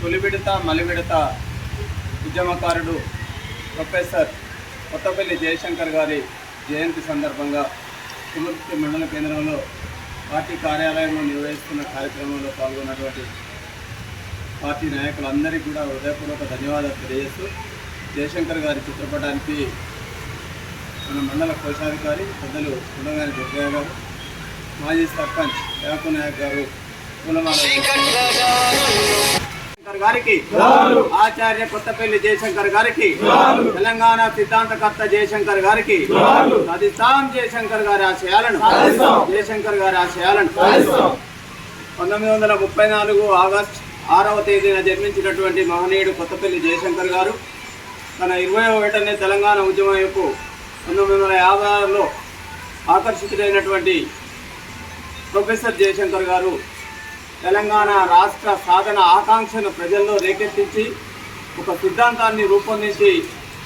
తొలి విడత మలి విడత ఉద్యమకారుడు ప్రొఫెసర్ కొత్తపల్లి జయశంకర్ గారి జయంతి సందర్భంగా తుమ్మతుర్తి మండల కేంద్రంలో పార్టీ కార్యాలయంలో నిర్వహిస్తున్న కార్యక్రమంలో పాల్గొన్నటువంటి పార్టీ నాయకులందరికీ కూడా హృదయపూర్వక ధన్యవాదాలు తెలియజేస్తూ జయశంకర్ గారి చిత్రపటానికి మన మండల కోశాధికారి పెద్దలు ఉండగాని దుర్గయ్య గారు, మాజీ సర్పంచ్ యాకు నాయక్ గారు పూలమాల గారికి, ఆచార్య కొత్తపల్లి జయశంకర్ గారికి, తెలంగాణ సిద్ధాంతకర్త జయశంకర్ గారికి, సాధిస్తాం జయశంకర్ గారి ఆశయాలను, జయశంకర్ గారి ఆశయాలను 1934 ఆగస్టు 6వ తేదీన జన్మించినటువంటి మహనీయుడు కొత్తపల్లి జయశంకర్ గారు తన 20వ ఏటనే తెలంగాణ ఉద్యమం వైపు 1956లో ఆకర్షితుడైనటువంటి ప్రొఫెసర్ జయశంకర్ గారు తెలంగాణ రాష్ట్ర సాధన ఆకాంక్షను ప్రజల్లో రేకెత్తించి ఒక సిద్ధాంతాన్ని రూపొందించి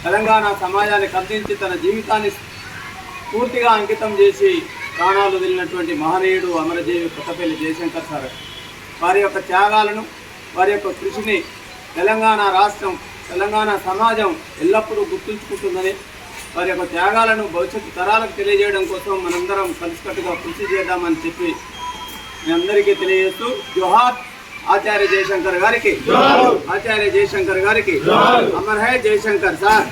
తెలంగాణ సమాజానికి అందించి తన జీవితాన్ని పూర్తిగా అంకితం చేసి ప్రాణాలు వదిలినటువంటి మహనీయుడు అమరజీవి కొత్తపల్లి జయశంకర్ సార్. వారి యొక్క త్యాగాలను, వారి యొక్క కృషిని తెలంగాణ రాష్ట్రం, తెలంగాణ సమాజం ఎల్లప్పుడూ గుర్తుంచుకుంటుందని, వారి యొక్క త్యాగాలను భవిష్యత్తు తరాలకు తెలియజేయడం కోసం మనందరం కలిసికట్టుగా కృషి చేద్దామని చెప్పి మీ అందరికీ తెలియజేస్తూ జోహార్ ఆచార్య జయశంకర్ గారికి, ఆచార్య జయశంకర్ గారికి. అమర్ హై జయశంకర్ సార్,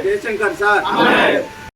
జయశంకర్ సార్.